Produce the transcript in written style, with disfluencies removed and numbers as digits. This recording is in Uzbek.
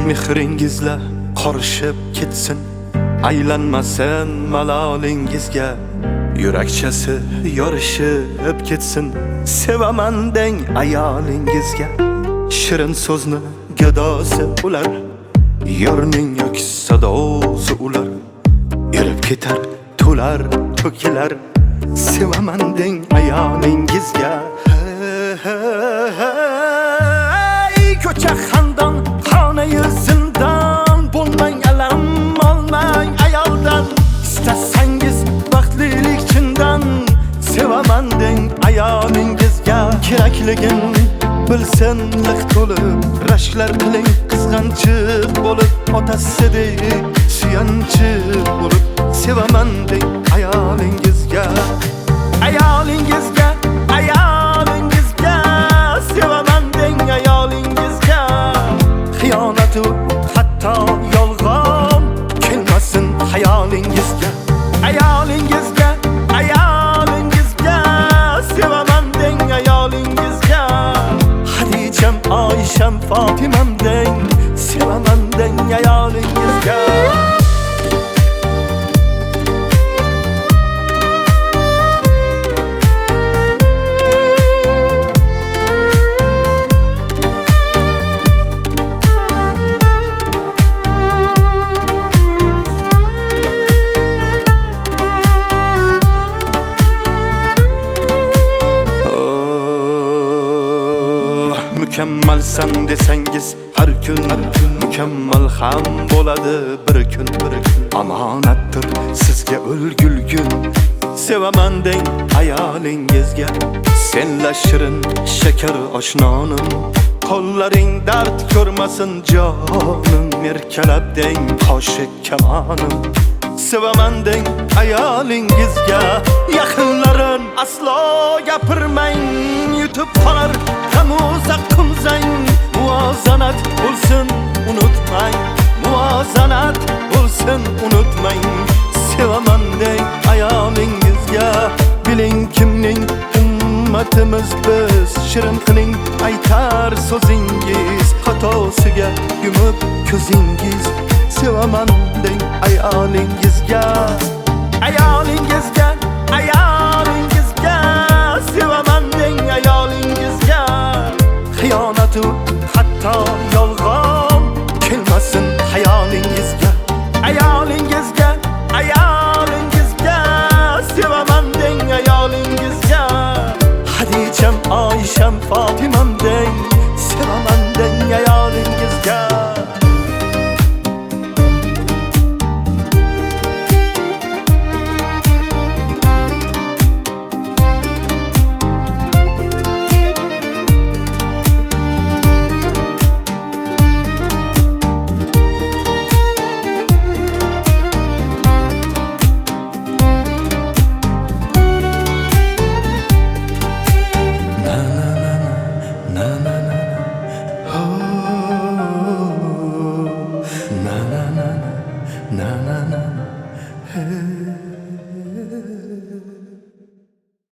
mehringizla qorishib ketsin, aylanmasin malolingizga. Yurakchasi yorishib ketsin, sevaman deng ayolingizga. Shirin so'zni gadosi ular, yorning yoki sadosi ular. Erib ketar to'lar to'kilar, sevaman deng ayolingizga. Ko'cha xandon, xonai zindon, bo'lmang alam olmang ayoldan. Istasangiz baxtlilik chindan, sevaman deng ayolingizga. Kerakligin bilsin liq to'lib, rashklar qiling qizg'anchiq bo'lib, otasidek suyanchiq bo'lib, sevaman deng ayolingizga. Ayolingizga, ayolingizga, sevaman deng ayolingizga. Xiyonat hatto yolg'on kelmasin hayolingizga. Ayolingizga, ayolingizga, sevaman deng ayolingizga. Hadijam, Oyisham, Fotimam deng, sevaman deng ayolingizga. Mukammalsan desangiz har kun mukammal ham bo'ladi bir kun. Omonatdir sizga o'lgulgun, sevaman deng ayolingizga. Senla shirin shakar oshnonim, qo'llaring dard ko'rmasin jonim. Merkalab deng qoshiq kamonim, sevaman deng ayolingizga. Yaqinlarin aslo gapirmang, yutib qolar qamuza qumzang. Muvozanat bo'lsin unutmang, muvozanat bo'lsin unutmang. Sevaman deng ayolingizga. Biling kimning ummatimiz biz, shirin qiling aytar so'zingiz. Xatosiga yumib ko'zingiz, sevaman deng ayolingizga. Ayolingizga,